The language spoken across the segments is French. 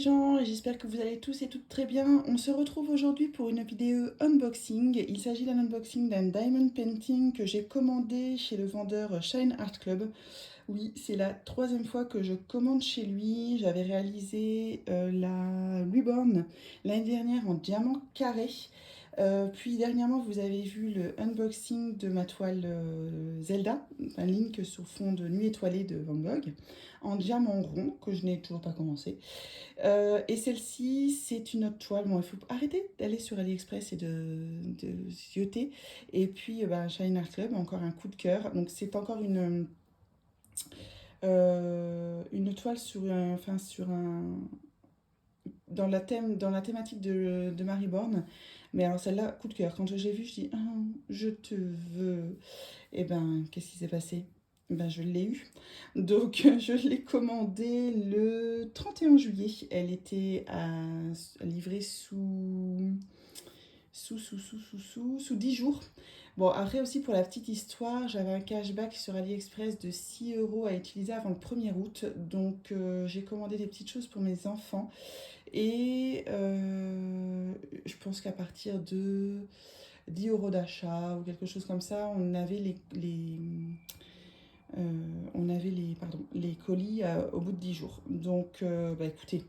gens, et j'espère que vous allez tous et toutes très bien. On se retrouve aujourd'hui pour une vidéo unboxing. Il s'agit d'un unboxing d'un diamond painting que j'ai commandé chez le vendeur Shine Art Club. Oui, c'est la troisième fois que je commande chez lui. J'avais réalisé la Reborn l'année dernière en diamant carré. Puis dernièrement, vous avez vu le unboxing de ma toile Zelda, un Link sur fond de nuit étoilée de Van Gogh, en diamant rond, que je n'ai toujours pas commencé. Et celle-ci, c'est une autre toile. Bon, il faut arrêter d'aller sur AliExpress et de zioter. Et puis, Shine Art Club, encore un coup de cœur. Donc, c'est encore une toile sur un, dans la thématique de Marie Borne. Mais alors celle-là, coup de cœur. Quand j'ai vu, je dis, ah, je te veux. Et ben, qu'est-ce qui s'est passé? Ben, je l'ai eu. Donc, je l'ai commandée le 31 juillet. Elle était livrée sous 10 jours. Bon, après aussi pour la petite histoire, j'avais un cashback sur AliExpress de 6 euros à utiliser avant le 1er août. Donc, j'ai commandé des petites choses pour mes enfants. Et je pense qu'à partir de 10 euros d'achat ou quelque chose comme ça, on avait les colis au bout de 10 jours. Donc, écoutez,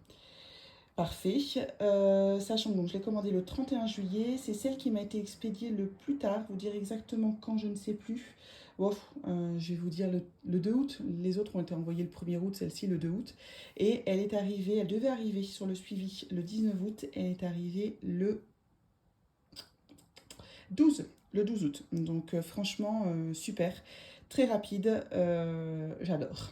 parfait. Sachant que donc, je l'ai commandé le 31 juillet, c'est celle qui m'a été expédiée le plus tard. Vous dire exactement quand, je ne sais plus. Bon, je vais vous dire le 2 août. Les autres ont été envoyés le 1er août, celle-ci le 2 août. Et elle devait arriver sur le suivi le 19 août. Elle est arrivée le 12 août. Donc franchement, super. Très rapide. J'adore.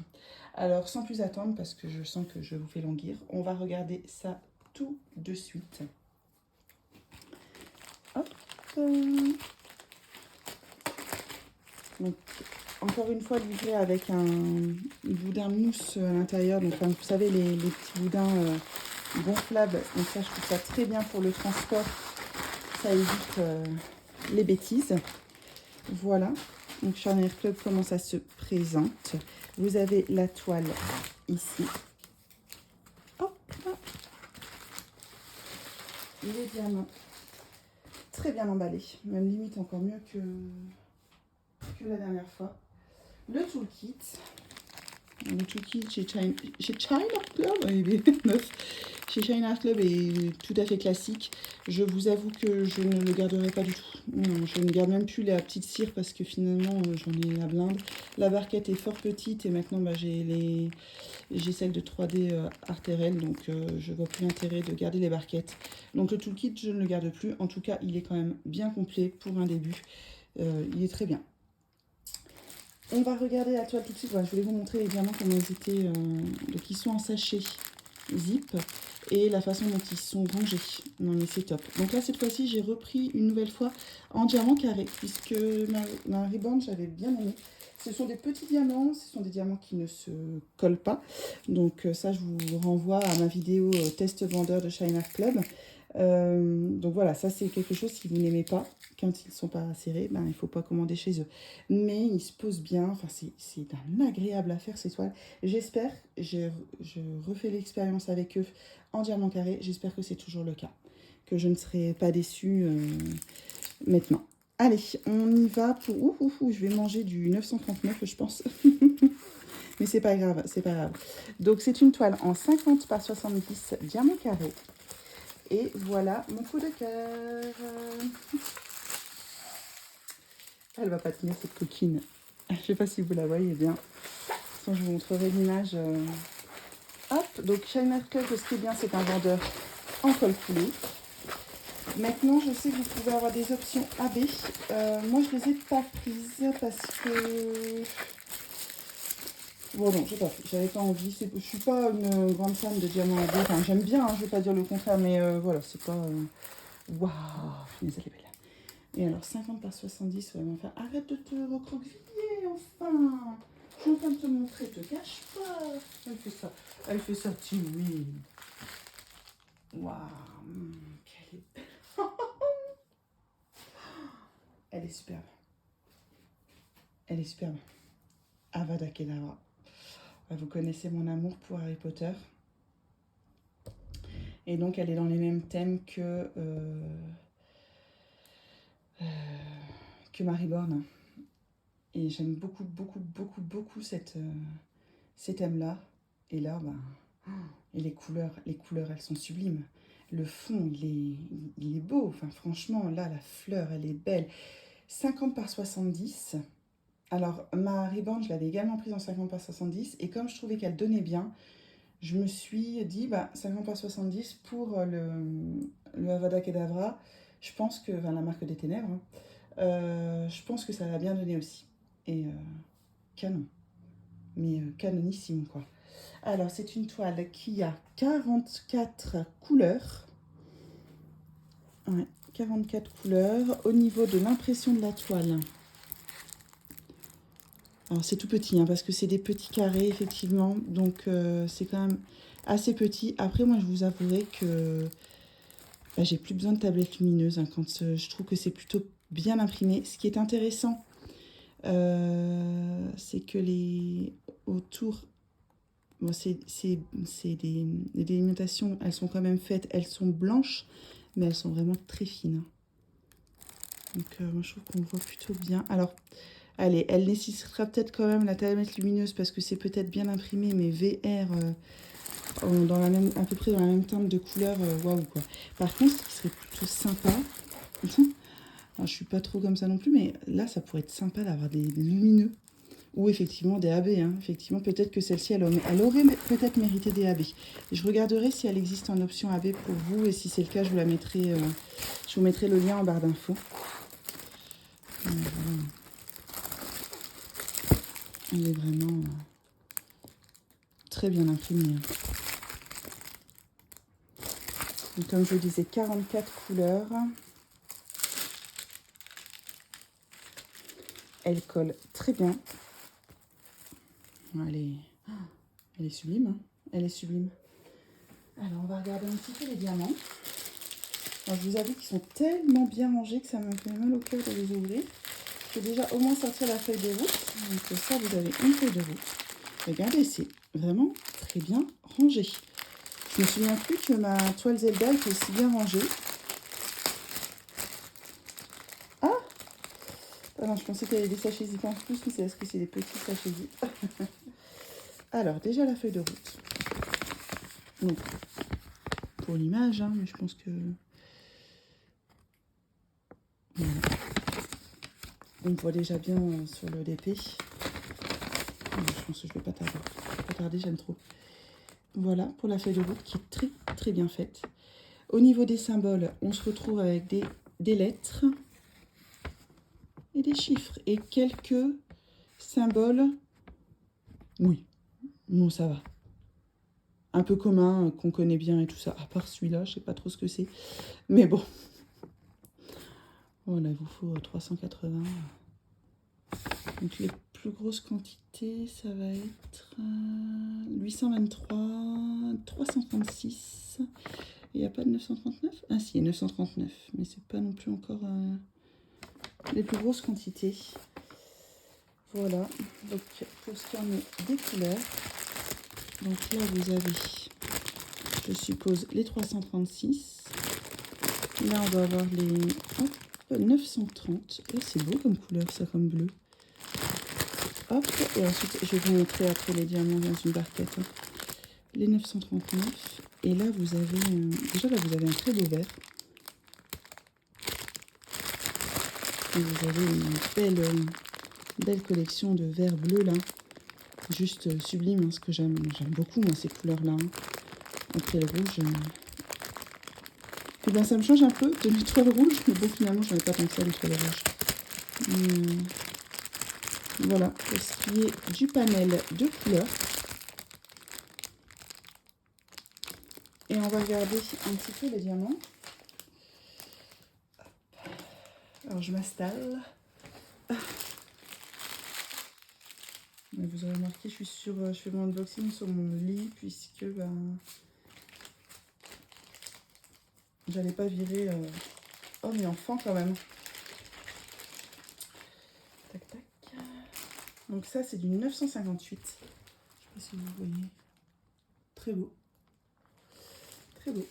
Alors, sans plus attendre, parce que je sens que je vous fais languir, on va regarder ça tout de suite. Hop. Donc, encore une fois, livré avec un boudin mousse à l'intérieur. Donc, vous savez, les petits boudins gonflables. Donc, ça, je trouve ça très bien pour le transport. Ça évite les bêtises. Voilà. Donc, Shine Art Club, comment ça se présente. Vous avez la toile ici. Hop. Les diamants. Très bien emballés. Même limite encore mieux que la dernière fois. Le toolkit. Le toolkit chez Shine Art Club, chez Shine Art Club est tout à fait classique. Je vous avoue que je ne le garderai pas du tout. Non, je ne garde même plus la petite cire parce que finalement j'en ai la blinde. La barquette est fort petite et maintenant j'ai celle de 3D Arterel, donc je vois plus l'intérêt de garder les barquettes. Donc le toolkit, je ne le garde plus. En tout cas, il est quand même bien complet pour un début. Il est très bien. On va regarder la toile tout de suite. Voilà, je voulais vous montrer les diamants comment ils étaient. Donc ils sont en sachet zip et la façon dont ils sont rangés. Non mais c'est top. Donc là cette fois-ci j'ai repris une nouvelle fois en diamant carré puisque ma Reborn j'avais bien aimé. Ce sont des petits diamants, ce sont des diamants qui ne se collent pas. Donc ça je vous renvoie à ma vidéo test vendeur de Shine Art Club. Donc voilà, ça c'est quelque chose si vous n'aimez pas, quand ils ne sont pas serrés, il ne faut pas commander chez eux. Mais ils se posent bien, enfin c'est un agréable à faire ces toiles. J'espère, je refais l'expérience avec eux en diamant carré, j'espère que c'est toujours le cas, que je ne serai pas déçue maintenant. Allez, on y va pour... je vais manger du 939 je pense. Mais c'est pas grave, c'est pas grave. Donc c'est une toile en 50 par 70 diamant carré. Et voilà mon coup de cœur. Elle va pas tenir cette coquine. Je sais pas si vous la voyez bien. Sinon, je vous montrerai l'image. Hop, donc Shine Art Club, ce qui est bien, c'est un vendeur en colle coulée. Maintenant, je sais que vous pouvez avoir des options AB. Moi, je les ai pas prises parce que... Bon, non, j'ai pas fait. J'avais pas envie. Je suis pas une grande fan de diamants AB. Enfin, j'aime bien, je vais pas dire le contraire, mais voilà, c'est pas... Waouh, elle est belle. Et alors, 50 par 70, ouais, enfin, arrête de te recroqueviller, enfin. Je suis en train de te montrer, te cache pas. Elle fait ça timide. Waouh, quelle est belle. Elle est superbe. Elle est superbe. Avada Kedavra. Vous connaissez mon amour pour Harry Potter. Et donc, elle est dans les mêmes thèmes que Marie Borne. Et j'aime beaucoup, beaucoup, beaucoup, beaucoup ces thèmes-là. Et là, et les couleurs, elles sont sublimes. Le fond, il est beau. Enfin, franchement, là, la fleur, elle est belle. 50 par 70. Alors, ma Reborn, je l'avais également prise en 50 par 70. Et comme je trouvais qu'elle donnait bien, je me suis dit, 50 par 70 pour le Avada Kedavra. Je pense que, enfin, la marque des ténèbres, je pense que ça va bien donner aussi. Et canon. Mais canonissime, quoi. Alors, c'est une toile qui a 44 couleurs. Ouais, 44 couleurs. Au niveau de l'impression de la toile, alors c'est tout petit, hein, parce que c'est des petits carrés, effectivement. Donc, c'est quand même assez petit. Après, moi, je vous avouerai que j'ai plus besoin de tablette lumineuse hein, quand je trouve que c'est plutôt bien imprimé. Ce qui est intéressant, c'est que les autour... Bon, c'est des délimitations, elles sont quand même faites, elles sont blanches, mais elles sont vraiment très fines. Donc moi je trouve qu'on voit plutôt bien. Alors, allez, elle nécessitera peut-être quand même la tablette lumineuse parce que c'est peut-être bien imprimé, mais VR dans la même, à peu près dans la même teinte de couleur, waouh quoi. Par contre, ce qui serait plutôt sympa, alors, je suis pas trop comme ça non plus, mais là ça pourrait être sympa d'avoir des lumineux. Ou effectivement des AB. Hein. Effectivement, peut-être que celle-ci, elle aurait peut-être mérité des AB. Et je regarderai si elle existe en option AB pour vous. Et si c'est le cas, je vous mettrai le lien en barre d'infos. Voilà. Elle est vraiment très bien imprimée. Donc, comme je vous disais, 44 couleurs. Elle colle très bien. Elle est sublime. Hein. Elle est sublime. Alors, on va regarder un petit peu les diamants. Alors, je vous avoue qu'ils sont tellement bien rangés que ça me fait mal au cœur de les ouvrir. Je vais déjà au moins sortir la feuille de route. Donc ça, vous avez une feuille de route. Regardez, c'est vraiment très bien rangé. Je me souviens plus que ma toile Zelda était aussi bien rangée. Ah non, je pensais qu'il y avait des sachets zip en plus, mais c'est parce que c'est des petits sachets zip. Alors, déjà la feuille de route. Donc, pour l'image, hein, mais je pense que... Voilà. On voit déjà bien sur le DP. Je pense que je ne vais pas tarder, j'aime trop. Voilà pour la feuille de route qui est très très bien faite. Au niveau des symboles, on se retrouve avec des lettres et des chiffres. Et quelques symboles, oui, non ça va. Un peu commun, qu'on connaît bien et tout ça. À part celui-là, je ne sais pas trop ce que c'est. Mais bon. Voilà, il vous faut 380. Donc les plus grosses quantités, ça va être 823, 336. Il n'y a pas de 939? Ah si, 939. Mais c'est pas non plus encore les plus grosses quantités. Voilà. Donc pour ce qui en est des couleurs. Donc là vous avez, je suppose, les 336. Là on va avoir les 930. Et c'est beau comme couleur ça, comme bleu. Hop, et ensuite je vais vous montrer après les diamants dans une barquette. Hein. Les 939. Et là vous avez déjà là vous avez un très beau vert. Et vous avez une belle collection de verts bleus là. Juste sublime, hein, ce que j'aime beaucoup moi ces couleurs là. Hein. Après le rouge. Et bien ça me change un peu de l'étoile rouge, mais bon finalement j'en ai pas tant que ça l'étoile rouge. Voilà, pour ce qui est du panel de couleurs. Et on va regarder un petit peu les diamants. Alors je m'installe. Vous aurez remarqué, je fais mon unboxing sur mon lit puisque j'allais pas virer homme et enfant quand même. Tac tac. Donc ça c'est du 958. Je sais pas si vous voyez. Très beau. Très beau.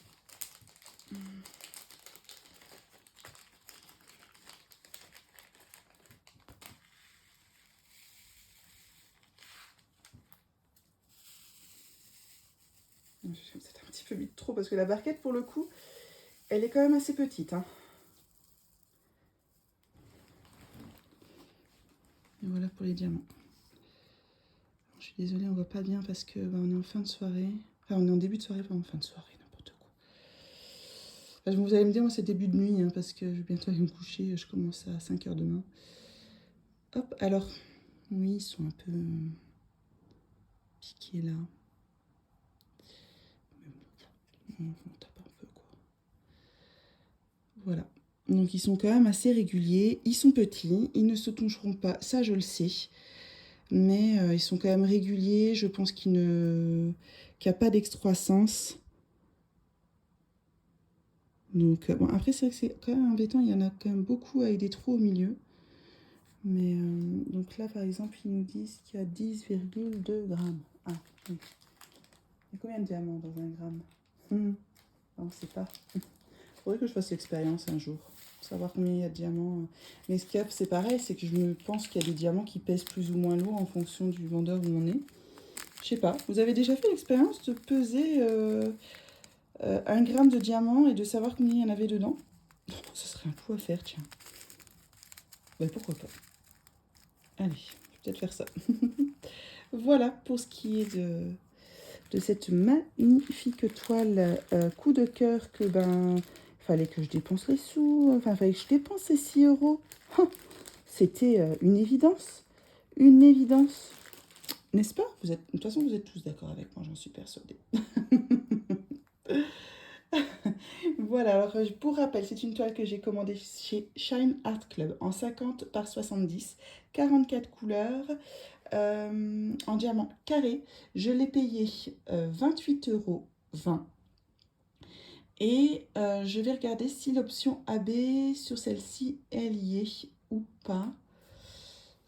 C'est un petit peu vite trop parce que la barquette, pour le coup, elle est quand même assez petite. Hein. Et voilà pour les diamants. Je suis désolée, on voit pas bien parce que on est en fin de soirée. Enfin, on est en début de soirée, pas en fin de soirée, n'importe quoi. Enfin, vous allez me dire, moi, c'est début de nuit, hein, parce que je vais bientôt aller me coucher. Je commence à 5 h demain. Hop, alors, oui, ils sont un peu piqués là. On tape un peu, quoi. Voilà. Donc, ils sont quand même assez réguliers. Ils sont petits, ils ne se toucheront pas, ça, je le sais. Mais ils sont quand même réguliers. Je pense qu'il n'y a pas d'excroissance. Donc, bon, après, c'est vrai que c'est quand même embêtant. Il y en a quand même beaucoup avec des trous au milieu. Mais donc là, par exemple, ils nous disent qu'il y a 10,2 grammes. Ah, oui. Il y a combien de diamants dans un gramme? On ne sait pas. Il faudrait que je fasse l'expérience un jour. Pour savoir combien il y a de diamants. Mais ce qu'il y a, c'est pareil, c'est que je me pense qu'il y a des diamants qui pèsent plus ou moins lourd en fonction du vendeur où on est. Je sais pas. Vous avez déjà fait l'expérience de peser 1 gramme de diamant et de savoir combien il y en avait dedans? Ce serait un coup à faire, tiens. Ben, pourquoi pas. Allez, je vais peut-être faire ça. Voilà pour ce qui est de cette magnifique toile coup de cœur que fallait que je dépense les sous, enfin fallait que je dépense ces 6 €. C'était une évidence, n'est-ce pas? De toute façon, vous êtes tous d'accord avec moi, j'en suis persuadée. Voilà, alors pour rappel, c'est une toile que j'ai commandée chez Shine Art Club en 50 par 70, 44 couleurs, en diamant carré. Je l'ai payé 28,20 €. Et je vais regarder si l'option AB sur celle-ci, elle y est ou pas.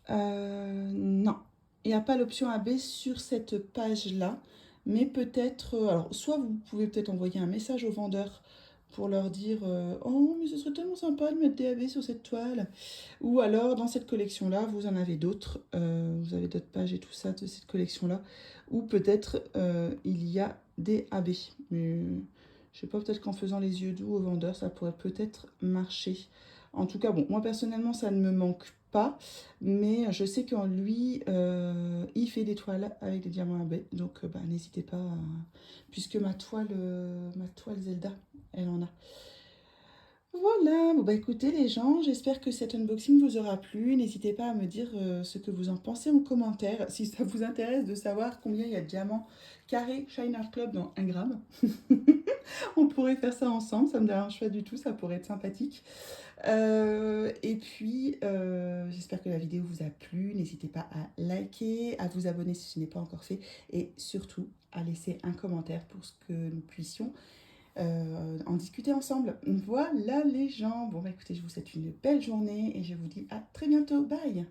Non, il n'y a pas l'option AB sur cette page-là. Mais peut-être, alors soit vous pouvez peut-être envoyer un message au vendeur pour leur dire oh, mais ce serait tellement sympa de mettre des AB sur cette toile. Ou alors, dans cette collection-là, vous en avez d'autres. Vous avez d'autres pages et tout ça de cette collection-là. Ou peut-être il y a des AB. Mais je sais pas, peut-être qu'en faisant les yeux doux au vendeur, ça pourrait peut-être marcher. En tout cas, bon, moi personnellement, ça ne me manque pas. Mais je sais qu'en lui, il fait des toiles avec des diamants AB. Donc, n'hésitez pas, puisque ma toile Zelda, elle en a. Voilà, bon écoutez les gens, j'espère que cet unboxing vous aura plu. N'hésitez pas à me dire ce que vous en pensez en commentaire. Si ça vous intéresse de savoir combien il y a de diamants carrés Shine Art Club dans 1 gramme. On pourrait faire ça ensemble, ça me dérange pas du tout, ça pourrait être sympathique. Et puis, j'espère que la vidéo vous a plu. N'hésitez pas à liker, à vous abonner si ce n'est pas encore fait. Et surtout, à laisser un commentaire pour ce que nous puissions en discuter ensemble. Voilà les gens. Bon, écoutez, je vous souhaite une belle journée et je vous dis à très bientôt. Bye!